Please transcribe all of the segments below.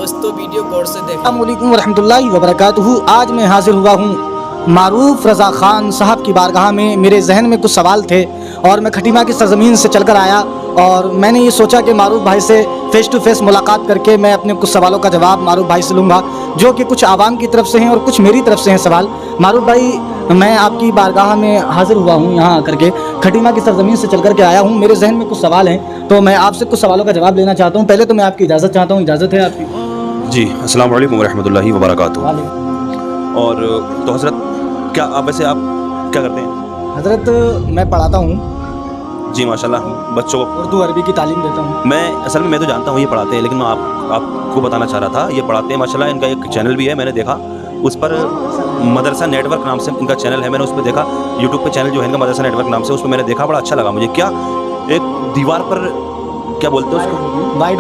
दोस्तों वीडियो गौर से देखें। अस्सलाम वालेकुम वरहमतुल्लाहि वबरकातुहू। आज मैं हाजिर हुआ हूँ मारूफ रज़ा ख़ान साहब की बारगाह में। मेरे जहन में कुछ सवाल थे और मैं खटीमा की सरज़मीन से चलकर आया और मैंने ये सोचा कि मारूफ भाई से फ़ेस टू फेस मुलाकात करके मैं अपने कुछ सवालों का जवाब मारूफ भाई से लूँगा, जो कि कुछ आवाम की तरफ से हैं और कुछ मेरी तरफ से हैं सवाल। मारूफ भाई, मैं आपकी बारगाह में हाज़िर हुआ हूँ यहाँ आकर के, खटीमा की सरज़मीन से चल कर के आया हूँ। मेरे जहन में कुछ सवाल हैं तो मैं आपसे कुछ सवालों का जवाब लेना चाहता हूँ। पहले तो मैं आपकी इजाज़त चाहता हूँ, इजाज़त है आपकी? जी, अस्सलाम वालेकुम वरहमतुल्लाहि वबरकातुहू। और तो हज़रत, क्या आप वैसे आप क्या करते हैं? हज़रत, मैं पढ़ाता हूँ जी माशाल्लाह, बच्चों को उर्दू अरबी की तालीम देता हूँ। मैं असल में मैं तो जानता हूँ ये पढ़ाते हैं, लेकिन मैं आपको बताना चाह रहा था, ये पढ़ाते हैं माशाल्लाह। इनका एक चैनल भी है, मैंने देखा उस पर मदरसा नेटवर्क नाम से इनका चैनल है। मैंने उस पर देखा, यूट्यूब पे चैनल जो है इनका मदरसा नेटवर्क नाम से, उस पर मैंने देखा, बड़ा अच्छा लगा मुझे। क्या एक दीवार पर क्या बोलते हैं उसको, वाइट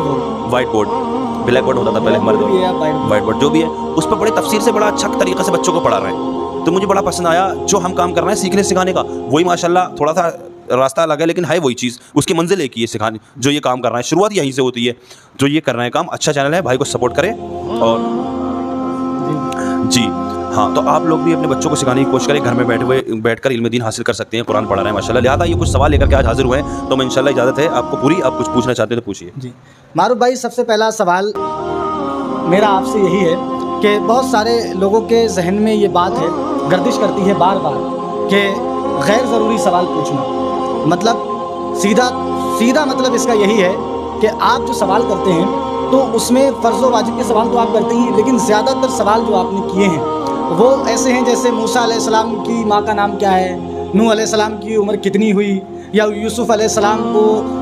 बोर्ड, ब्लैक बोर्ड होता था पहले हमारे दौर, वाइट बोर्ड जो भी है, उस पर बड़े तफसीर से बड़ा अच्छा तरीके से बच्चों को पढ़ा रहे हैं। तो मुझे बड़ा पसंद आया जो हम काम कर रहे हैं सीखने सिखाने का, वही माशाल्लाह थोड़ा सा रास्ता अलग है, लेकिन है वही चीज़, उसकी मंजिल एक ही है सिखाने। जो ये काम कर रहे हैं शुरुआत यहीं से होती है, जो ये कर रहे हैं काम, अच्छा चैनल है, भाई को सपोर्ट करें। और जी हाँ, तो आप लोग भी अपने बच्चों को सिखाने की कोशिश करें, घर में बैठकर इल्म दीन हासिल कर सकते हैं, कुरान पढ़ा रहे हैं माशाल्लाह। लिहाजा ये कुछ सवाल लेकर के आज हाजिर हुए हैं, तो मैं इंशाल्लाह इजाज़त है आपको पूरी, आप कुछ पूछना चाहते हैं तो पूछिए। जी मारूफ भाई, सबसे पहला सवाल मेरा आपसे यही है कि बहुत सारे लोगों के जहन में ये बात है, गर्दिश करती है बार बार, कि गैर ज़रूरी सवाल पूछना, मतलब सीधा मतलब इसका यही है कि आप जो सवाल करते हैं तो उसमें फ़र्ज़ व वाजिब के सवाल तो आप करते ही, लेकिन ज़्यादातर सवाल जो आपने किए हैं वो ऐसे हैं जैसे मूसा अलैहिस्सलाम की माँ का नाम क्या है, नूह अलैहिस्सलाम की उम्र कितनी हुई, या यूसुफ अलैहिस्सलाम को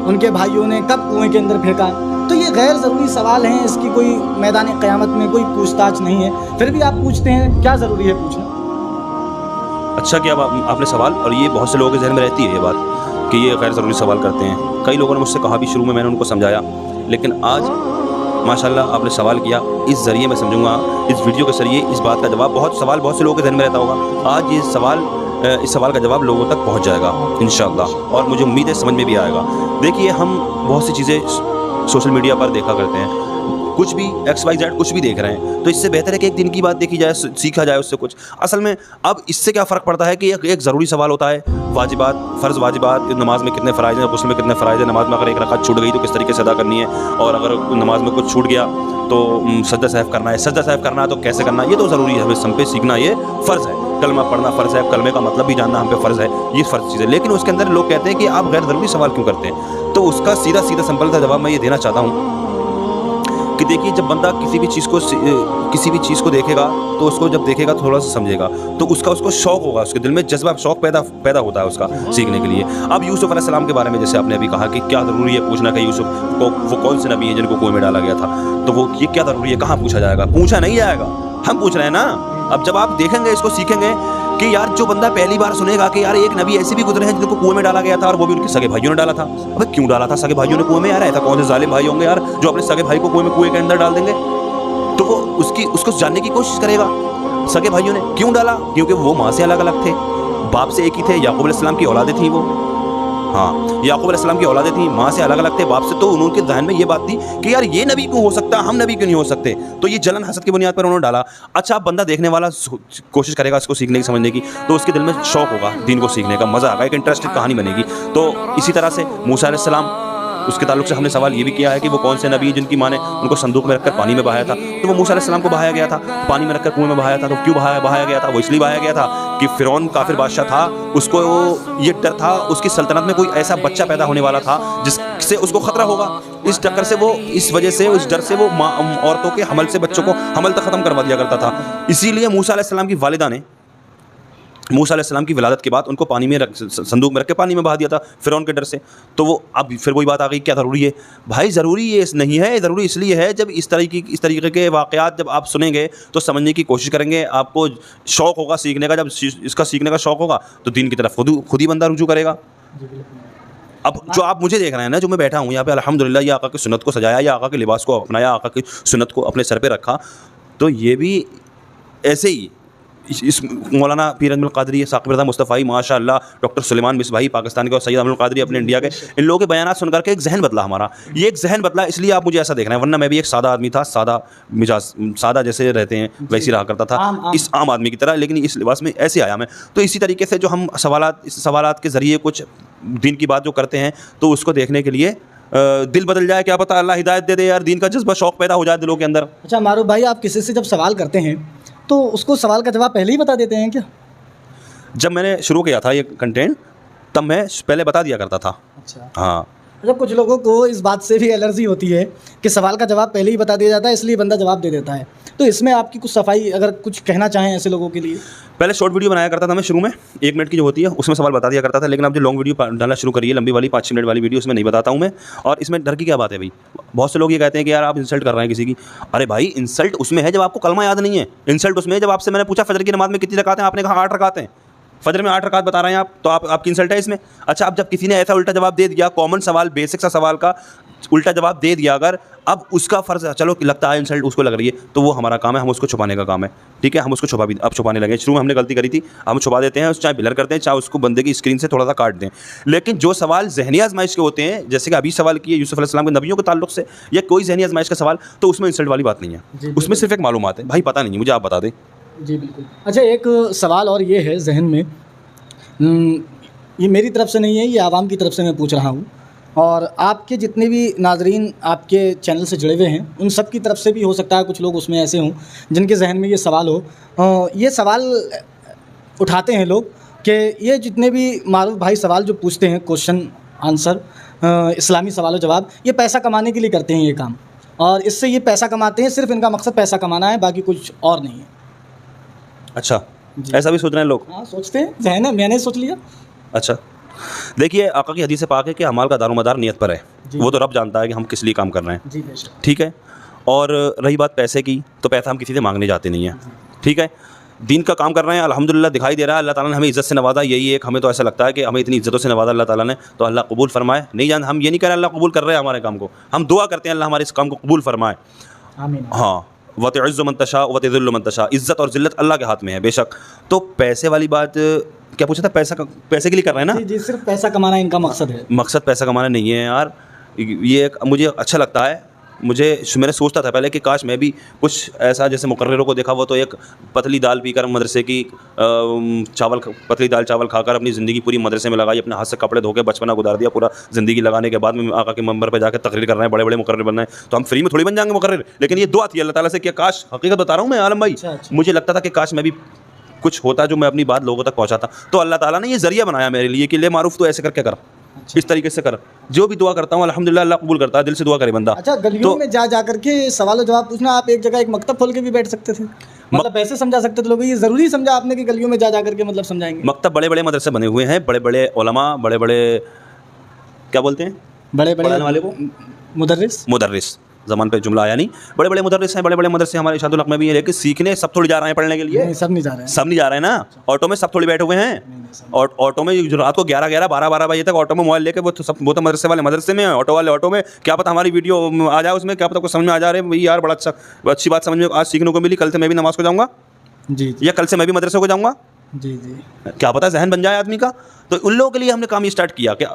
उनके भाइयों ने कब कुएं के अंदर फेंका। तो ये गैर ज़रूरी सवाल हैं, इसकी कोई मैदान क़यामत में कोई पूछताछ नहीं है, फिर भी आप पूछते हैं, क्या ज़रूरी है पूछना? अच्छा किया आपने सवाल, और ये बहुत से लोगों के जहन में रहती है ये बात कि ये गैर ज़रूरी सवाल करते हैं। कई लोगों ने मुझसे कहा भी, शुरू में मैंने उनको समझाया, लेकिन आज माशाल्लाह आपने सवाल किया, इस ज़रिए मैं समझूंगा, इस वीडियो के ज़रिए इस बात का जवाब, बहुत से लोगों के जहन में रहता होगा, आज ये इस सवाल का जवाब लोगों तक पहुंच जाएगा इंशाअल्लाह, और मुझे उम्मीद है समझ में भी आएगा। देखिए, हम बहुत सी चीज़ें सोशल मीडिया पर देखा करते हैं, कुछ भी XYZ कुछ भी देख रहे हैं, तो इससे बेहतर है कि एक दिन की बात देखी जाए, सीखा जाए उससे कुछ। असल में अब इससे क्या फ़र्क पड़ता है कि एक ज़रूरी सवाल होता है, वाजिबात, फ़र्ज़ वाजिबात, नमाज में कितने फ़राइज़ हैं, गुस्ल में कितने फ़राइज़ हैं, नमाज में अगर एक रकात छूट गई तो किस तरीके से अदा करनी है, और अगर नमाज में कुछ छूट गया तो सजदा सहव करना है, सजदा सहव करना है तो कैसे करना है, ये तो ज़रूरी है, हम पे सीखना ये फ़र्ज़ है। कलमा पढ़ना फ़र्ज़ है, कलमे का मतलब भी जानना हम पे फ़र्ज़ है, ये फ़र्ज़ चीज़ है। लेकिन उसके अंदर लोग कहते हैं कि आप गैर ज़रूरी सवाल क्यों करते हैं, तो उसका सीधा सिंपल सा जवाब मैं ये देना चाहता हूँ कि देखिए, जब बंदा किसी भी चीज़ को देखेगा, तो उसको जब देखेगा तो थोड़ा सा समझेगा, तो उसको शौक़ होगा, उसके दिल में जज्बा, शौक़ पैदा होता है उसका सीखने के लिए। अब यूसुफ अलैहिस्सलाम के बारे में जैसे आपने अभी कहा कि क्या ज़रूरी है पूछना कि यूसुफ को वो कौन से नबी हैं जिनको कुएं में डाला गया था, तो वो ये क्या ज़रूरी है, कहाँ पूछा जाएगा? पूछा नहीं जाएगा, हम पूछ रहे हैं ना। अब जब आप देखेंगे, इसको सीखेंगे कि यार, जो बंदा पहली बार सुनेगा कि यार एक नबी ऐसे भी गुजरे हैं जिनको कुएं में डाला गया था, और वो भी उनके सगे भाइयों ने डाला था। अबे क्यों डाला था सगे भाइयों ने कुएं में? यार ऐसा कौन से जालिम भाई होंगे यार जो अपने सगे भाई को कुएं के अंदर डाल देंगे? तो वो उसको जानने की कोशिश करेगा, सगे भाइयों ने क्यों डाला, क्योंकि वो माँ से अलग अलग थे, बाप से एक ही थे, याकूब अलैहिस्सलाम की औलादें थी वो, हाँ, याकूब अलैहिस्सलाम की औलादें थी, माँ से अलग अलग थे, बाप से। तो उनके ज़हन में ये बात थी कि यार ये नबी क्यों हो सकता, हम नबी क्यों नहीं हो सकते, तो ये जलन हसद की बुनियाद पर उन्होंने डाला। अच्छा, अब बंदा देखने वाला कोशिश करेगा इसको सीखने की, समझने की, तो उसके दिल में शौक़ होगा दीन को सीखने का, मज़ा आएगा, एक इंटरेस्टिंग कहानी बनेगी। तो इसी तरह से मूसा अलैहिस्सलाम, उसके ताल्लुक से हमने सवाल ये भी किया है कि वो कौन से नबी जिनकी माँ ने उनको संदूक में रखकर पानी में बहाया था, तो वो मूसा अलैहिस्सलाम को बहाया गया था, पानी में रखकर कुएं में बहाया था। तो क्यों बहाया गया था? वो इसलिए बहाया गया था कि फ़िरौन काफिर बादशाह था, उसको ये डर था, उसकी सल्तनत में कोई ऐसा बच्चा पैदा होने वाला था जिससे उसको ख़तरा होगा। इस चक्कर से वो, इस वजह से, उस डर से वो औरतों के हमल से बच्चों को हमल तक ख़त्म करवा दिया करता था। इसीलिए मूसा अलैहिस्सलाम की वालिदा ने मूसा अलैहिस्सलाम की विलादत के बाद उनको पानी में संदूक में रख के पानी में बहा दिया था फ़िरौन के डर से। तो वो अब फिर वही बात आ गई, क्या ज़रूरी है भाई? ज़रूरी ये नहीं है, ज़रूरी इसलिए है जब इस तरीके के वाक़यात जब आप सुनेंगे तो समझने की कोशिश करेंगे, आपको शौक़ होगा सीखने का। जब इसका सीखने का शौक़ होगा तो दीन की तरफ खुद ही बंदा रुजू करेगा। अब जो आप मुझे देख रहे हैं ना, जो मैं बैठा हूँ यहाँ पे, अल्हम्दुलिल्लाह, ये आका की सुन्नत को सजाया, या आका के लिबास को अपनाया, आका की सुन्नत को अपने सर पे रखा, तो ये भी ऐसे ही इस मौलाना पीर अहमद कादरी, साकिब रज़ा मुस्तफ़ाई, माशाअल्लाह डॉक्टर सुलेमान मिसबाही पाकिस्तान के और सैयद अहमद कादरी अपने इंडिया के, इन लोगों के बयानात सुनकर के एक जहन बदला हमारा। ये एक जहन बदला इसलिए आप मुझे ऐसा देख रहे हैं, वरना मैं भी एक सादा आदमी था, सादा मिजाज, सादा जैसे रहते हैं वैसे रहा करता था, इस आम आदमी की तरह, लेकिन इस लिबास में ऐसे आया मैं। तो इसी तरीके से जो हम इस सवालात के ज़रिए कुछ दीन की बात जो करते हैं, तो उसको देखने के लिए दिल बदल जाए, क्या पता अल्लाह हिदायत दे दे यार, दीन का जज्बा शौक़ पैदा हो जाए दिलों के अंदर। अच्छा मारूफ भाई, आप किसी से जब सवाल करते हैं तो उसको सवाल का जवाब पहले ही बता देते हैं क्या? जब मैंने शुरू किया था ये कंटेंट, तब मैं पहले बता दिया करता था। अच्छा हाँ, मतलब कुछ लोगों को इस बात से भी एलर्जी होती है कि सवाल का जवाब पहले ही बता दिया जाता है, इसलिए बंदा जवाब दे देता है। तो इसमें आपकी कुछ सफाई अगर कुछ कहना चाहें ऐसे लोगों के लिए। पहले शॉर्ट वीडियो बनाया करता था मैं शुरू में, 1 मिनट की जो होती है उसमें सवाल बता दिया करता था, लेकिन अब जो लॉन्ग वीडियो डालना शुरू करिए, लंबी वाली 5-6 मिनट वाली वीडियो, उसमें नहीं बताता हूँ मैं। और इसमें डर की क्या बात है भाई? बहुत से लोग ये कहते हैं कि यार आप इंसल्ट कर रहे हैं किसी की। अरे भाई, इंसल्ट उसमें है जब आपको कलमा याद नहीं है। इंसल्ट उसमें है जब आपसे मैंने पूछा फजर की नमाज में कितनी रकातें हैं, आपने कहा 8 रकातें हैं। फजर में 8 रकात बता रहे हैं आप, तो आपकी इंसल्ट है इसमें। अच्छा, अब जब किसी ने ऐसा उल्टा जवाब दे दिया, कॉमन सवाल, बेसिक सा सवाल का उल्टा जवाब दे दिया अगर, अब उसका फ़र्ज़ है, चलो लगता है इंसल्ट उसको लग रही है, तो वो हमारा काम है, हम उसको छुपाने का काम है। ठीक है, हम उसको अब छुपाने लगे। शुरू में हमने गलती करी थी, हम छुपा देते हैं, चाहे ब्लर करते हैं, चाहे उसको बंदे की स्क्रीन से थोड़ा सा काट दें। लेकिन जो सवाल ज़हनी आजमाइश के होते हैं, जैसे कि अभी सवाल किए यूसुफ अलैहिस्सलाम के नबियों के ताल्लुक से, या कोई ज़हनी आजमाइश का सवाल, तो उसमें इंसल्ट वाली बात नहीं है, उसमें सिर्फ एक मालूमात है। भाई पता नहीं, मुझे आप बता दें। जी बिल्कुल। अच्छा, एक सवाल और ये है जहन में, ये मेरी तरफ से नहीं है, ये आवाम की तरफ से मैं पूछ रहा हूँ, और आपके जितने भी नाजरीन आपके चैनल से जुड़े हुए हैं उन सब की तरफ से भी हो सकता है कुछ लोग उसमें ऐसे हों जिनके जहन में ये सवाल हो। ये सवाल उठाते हैं लोग कि ये जितने भी मारूफ भाई सवाल जो पूछते हैं, क्वेश्चन आंसर, इस्लामी सवाल जवाब, ये पैसा कमाने के लिए करते हैं ये काम, और इससे ये पैसा कमाते हैं, सिर्फ इनका मकसद पैसा कमाना है, बाकी कुछ और नहीं है। अच्छा, ऐसा भी सोच रहे हैं लोग? हाँ, सोचते हैं, जहन है, मैंने सोच लिया। अच्छा, देखिए आका की हदीस पाक है कि अमाल का दारोमदार नियत पर है। वो तो रब जानता है कि हम किस लिए काम कर रहे हैं। जी बेशक। ठीक है, और रही बात पैसे की, तो पैसा हम किसी से मांगने जाते नहीं हैं। ठीक है, दीन का काम कर रहे हैं, अल्हम्दुलिल्लाह दिखाई दे रहा है, अल्लाह ताला ने हमें इज़्ज़त से नवाजा। यही एक हमें तो ऐसा लगता है कि हमें इतनी इज़्ज़तों से नवाजा अल्लाह ताला ने, तो अल्लाह कबूल फरमाए। नहीं जान, हम ये नहीं कह रहे अल्लाह कबूल कर रहे हैं हमारे काम को, हम दुआ करते हैं अल्लाह हमारे इस काम को कबूल फरमाए। आमीन। हाँ, वतुइज़्ज़ु मन तशा वतुज़िल्लु मन तशा, इज़्ज़त और ज़िल्लत अल्लाह के हाथ में है बेशक। तो पैसे वाली बात क्या पूछा था? पैसे के लिए कर रहे हैं ना? जी, सिर्फ पैसा कमाना इनका मकसद है। मकसद पैसा कमाना नहीं है यार, ये मुझे अच्छा लगता है। मैंने सोचता था पहले कि काश मैं भी कुछ ऐसा, जैसे मुकर्रिरों को देखा, वो तो एक पतली दाल पीकर मदरसे की पतली दाल चावल खाकर अपनी ज़िंदगी पूरी मदरसे में लगाई, अपने हाथ से कपड़े धोके बचपना गुजार दिया पूरा ज़िंदगी लगाने के बाद में आका के मंबर पर जाकर तकरीर कर रहे हैं, बड़े बड़े मुकर्रिर बन रहे हैं। तो हम फ्री में थोड़ी बन जाएंगे मुकर्रिर, लेकिन ये दुआ थी अल्लाह ताला से कि काश, हकीकत बता रहा हूँ मैं आलम भाई, मुझे लगता था कि काश मैं भी कुछ होता जो मैं अपनी बात लोगों तक पहुँचाता। तो अल्लाह ताला ने ये ज़रिया बनाया मेरे लिए कि ले मारूफ तो ऐसे करके कर, इस तरीके से कर। जो भी दुआ करता हूँ अल्हम्दुलिल्लाह अल्लाह कबूल करता है, दिल से दुआ करे बंदा। अच्छा, गलियों में जा करके सवाल जवाब पूछना, आप एक जगह एक मकतब खोल के भी बैठ सकते थे, मतलब ऐसे समझा सकते थे लोग। ये ज़रूरी समझा आपने कि गलियों में जा करके मतलब समझाएंगे? मकतब बड़े बड़े मदरसे बने हुए हैं, बड़े बड़े उलमा, बड़े बड़े क्या बोलते हैं, बड़े पढ़ाने वाले को मुदर्रिस, ज़बान पे जुमला आया नहीं, बड़े बड़े मुदर्रिस हैं, बड़े बड़े मदरसे हमारे इरशादुल हक में भी है। लेकिन सीखने सब थोड़ी जा रहे हैं पढ़ने के लिए? नहीं, सब नहीं जा रहे हैं। सब नहीं जा रहे हैं ना, ऑटो में सब थोड़ी बैठे हुए हैं। और ऑटो में जो रात को 11-11, 12-12 बजे तक ऑटो में मोबाइल लेके वो तो मदरसे वाले मदरसे में, ऑटो वाले ऑटो में, क्या पता हमारी वीडियो आ जाए उसमें, क्या पता कुछ समझ में आ जा रहे हैं। यार बड़ा अच्छी बात समझ में आज सीखने को मिली, कल से मैं भी नमाज़ को जाऊँगा जी, या कल से मैं भी मदरसे को जाऊँगा। जी जी, क्या पता जहन बन जाए आदमी का। तो उन लोगों के लिए हमने काम ये स्टार्ट किया कि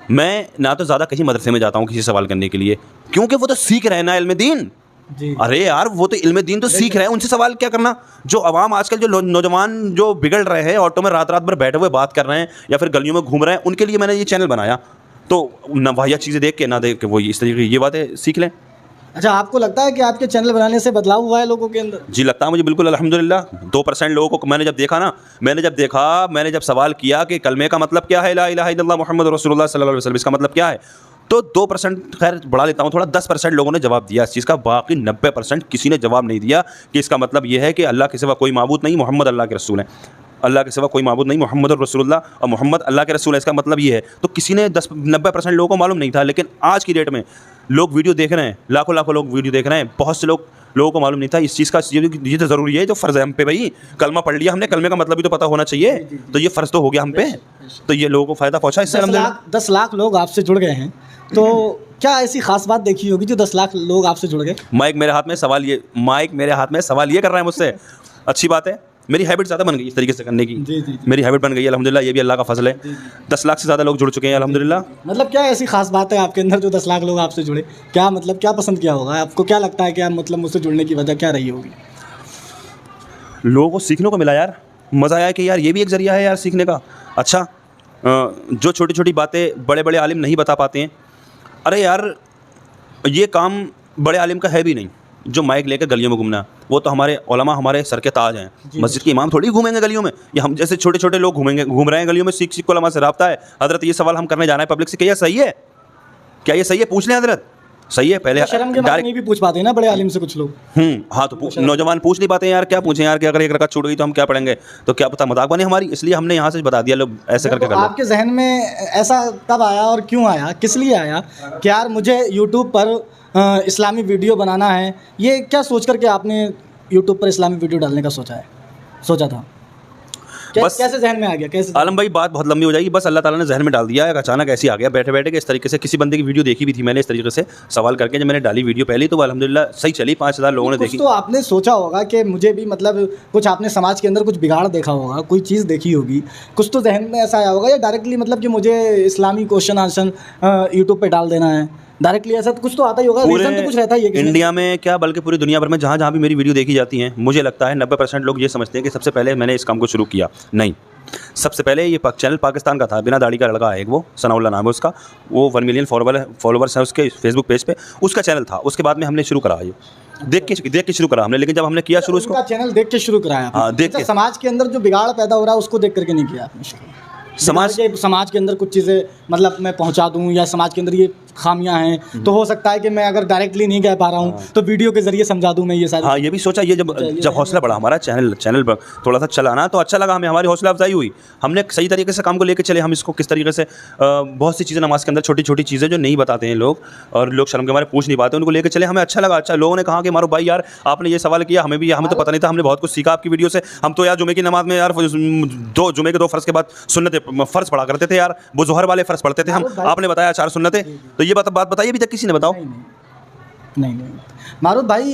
मैं ना तो ज़्यादा किसी मदरसे में जाता हूँ किसी सवाल करने के लिए, क्योंकि वो तो सीख रहे हैं ना इल्म दीन। जी। अरे यार, वो तो इल्म दीन तो सीख रहे हैं, उनसे सवाल क्या करना। जो अवाम आजकल जो नौजवान जो बिगड़ रहे हैं, ऑटो में रात भर बैठे हुए बात कर रहे हैं या फिर गलियों में घूम रहे हैं, उनके लिए मैंने ये चैनल बनाया। तो न वाहियात चीज़ें देख के ना देख के वो इस तरीके की ये बातें सीख लें। अच्छा, आपको लगता है कि आपके चैनल बनाने से बदलाव हुआ है लोगों के अंदर? जी लगता है मुझे, बिल्कुल अल्हम्दुलिल्लाह। 2% लोगों को मैंने जब सवाल किया कि कलमे का मतलब क्या है, ला इलाहा इल्लल्लाह मुहम्मद रसूलुल्लाह सल्लल्लाहु अलैहि वसल्लम, इसका मतलब क्या है, तो 2% खैर बढ़ा लेता हूँ थोड़ा, 10% लोगों ने जवाब दिया इस चीज़ का। बाकी 90% किसी ने जवाब नहीं दिया कि इसका मतलब ये है कि अल्लाह के सिवा कोई माबूद नहीं, मोहम्मद अल्लाह के रसूल हैं। अल्लाह के सिवा कोई माबूद नहीं, मोहम्मद रसूलुल्लाह, और मोहम्मद अल्लाह के रसूल है, इसका मतलब ये है। तो किसी ने 90% लोगों को मालूम नहीं था। लेकिन आज की डेट में लोग वीडियो देख रहे हैं, लाखों लोग वीडियो देख रहे हैं, बहुत से लोगों को मालूम नहीं था इस चीज़ का। ये तो ज़रूरी है, जो फ़र्ज़ है हम पे भाई, कलमा पढ़ लिया हमने, कलमे का मतलब भी तो पता होना चाहिए। तो ये फ़र्ज़ तो हो गया हम पे, तो ये लोगों को फ़ायदा पहुँचा इससे। 10 लाख लोग आपसे जुड़ गए हैं, तो क्या ऐसी खास बात देखी होगी जो 10 लाख लोग आपसे जुड़ गए? माइक मेरे हाथ में सवाल ये कर रहे हैं मुझसे, अच्छी बात है। मेरी हैबिट ज़्यादा बन गई इस तरीके से करने की। जी, जी। मेरी हैबिट बन गई है अल्हम्दुलिल्लाह, ये भी अल्लाह का फजल है। 10 लाख से ज़्यादा लोग जुड़ चुके हैं अल्हम्दुलिल्लाह। मतलब क्या ऐसी खास बात है आपके अंदर जो 10 लाख लोग आपसे जुड़े? क्या मतलब क्या पसंद किया होगा? आपको क्या लगता है कि आप मतलब मुझसे जुड़ने की वजह क्या रही होगी? लोगों को सीखने को मिला यार, मज़ा आया कि यार ये भी एक ज़रिया है यार सीखने का। अच्छा, जो छोटी छोटी बातें बड़े बड़े आलिम नहीं बता पाते हैं, अरे यार ये काम बड़े आलिम का है भी नहीं, जो माइक लेकर गलियों में घूमना, वो तो हमारे उलमा हमारे सर के ताज हैं। मस्जिद के इमाम थोड़ी घूमेंगे गलियों में, ये हम जैसे छोटे छोटे लोग घूम रहे हैं गलियों में, सीख को उलमा से रब्ता है। हज़रत ये सवाल हम करने जाना है पब्लिक से, क्या ये सही है? क्या ये सही है? पूछ लें हज़रत, सही है? पहले शर्म के मारे नहीं भी पूछ पाते हैं ना बड़े आलिम से कुछ लोग। हाँ, तो नौजवान पूछ नहीं पाते हैं यार, क्या पूछें यार, कि अगर एक रकात छूट गई तो हम क्या पढ़ेंगे, तो क्या पता मजाक बने हमारी, इसलिए हमने यहाँ से बता दिया लोग ऐसे करके कर लो। आपके जहन में ऐसा कब आया और क्यों आया, किस लिए आया कि यार मुझे यूट्यूब पर इस्लामी वीडियो बनाना है? ये क्या सोच करके आपने यूट्यूब पर इस्लामी वीडियो डालने का सोचा था? बस कैसे जहन में आ गया? कैसे? आलम भाई बात बहुत लंबी हो जाएगी, बस अल्लाह ताला ने जहन में डाल दिया है, अचानक ऐसे ही आ गया बैठे बैठे के इस तरीके से। किसी बंदे की वीडियो देखी भी थी मैंने इस तरीके से सवाल करके, जब मैंने डाली वीडियो पहली तो अल्हम्दुलिल्लाह सही चली, 5000 लोगों ने देखी। तो आपने सोचा होगा कि मुझे भी मतलब कुछ आपने समाज के अंदर कुछ बिगाड़ देखा होगा, कोई चीज़ देखी होगी, कुछ तो जहन में ऐसा आया होगा, या डायरेक्टली मतलब कि मुझे इस्लामी क्वेश्चन आंसर यूट्यूब पे डाल देना है, डायरेक्टली ऐसा तो कुछ तो आता ही होगा, रीज़न तो कुछ रहता ही है इंडिया में क्या बल्कि पूरी दुनिया भर में जहाँ जहाँ भी मेरी वीडियो देखी जाती है, मुझे लगता है 90% लोग ये समझते हैं कि सबसे पहले मैंने इस काम को शुरू किया। नहीं, सबसे पहले ये चैनल पाकिस्तान का था, बिना दाढ़ी का लड़का है एक, वो सनाउल्लाह नाम है उसका, वो 1 मिलियन फॉलोवर्स हैं उसके फेसबुक पेज पे, उसका चैनल था। उसके बाद में हमने शुरू करा ये देख के शुरू करा हमने, लेकिन जब हमने किया शुरू उसको चैनल देख के शुरू कराया। हाँ, देख के। समाज के अंदर जो बिगाड़ पैदा हो रहा है उसको देख करके नहीं किया आपने शुरू? समाज के अंदर कुछ चीज़ें मतलब मैं पहुंचा दूं, या समाज के अंदर ये खामियां हैं तो हो सकता है कि मैं अगर डायरेक्टली नहीं कह पा रहा हूं तो वीडियो के जरिए समझा दूं मैं ये सारी। हाँ, ये भी सोचा। ये जब हौसला बढ़ा हमारा चैनल थोड़ा सा चला ना, तो अच्छा लगा हमें, हमारी हौसला अफजाई हुई, हमने सही तरीके से काम को लेकर चले। हम इसको किस तरीके से बहुत सी चीज़ें नमाज के अंदर छोटी छोटी चीज़ें जो नहीं बताते हैं लोग, और लोग शर्म के हमारे पूछ नहीं पाते, उनको लेकर चले, हमें अच्छा लगा। अच्छा, लोगों ने कहा कि मारो भाई यार आपने ये सवाल किया, हमें तो पता नहीं था, हमने बहुत कुछ सीखा आपकी वीडियो से। हम तो यार जुमे की नमाज में यार जुमे के 2 फ़र्ज़ के बाद सुन्नतें फ़र्ज़ पढ़ा करते थे यार, वो ज़ोहर वाले फ़र्ज़ पढ़ते थे हम, आपने बताया 4 सुन्नतें, तो ये बात बताइए अभी तक किसी ने बताओ? नहीं। मारूफ भाई,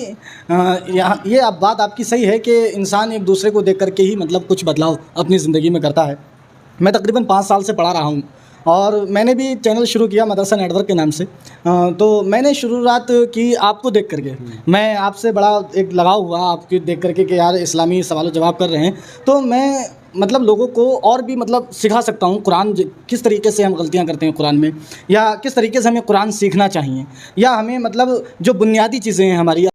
यहाँ ये अब बात आपकी सही है कि इंसान एक दूसरे को देख करके ही मतलब कुछ बदलाव अपनी ज़िंदगी में करता है। मैं तकरीबन 5 साल से पढ़ा रहा हूँ, और मैंने भी चैनल शुरू किया मदरसा नेटवर्क के नाम से। तो मैंने शुरुआत की आपको देख करके, मैं आपसे बड़ा एक लगाव हुआ आपके देख करके कि यार इस्लामी सवाल जवाब कर रहे हैं, तो मैं मतलब लोगों को और भी मतलब सिखा सकता हूँ कुरान किस तरीके से हम गलतियाँ करते हैं कुरान में, या किस तरीके से हमें कुरान सीखना चाहिए, या हमें मतलब जो बुनियादी चीज़ें हैं हमारी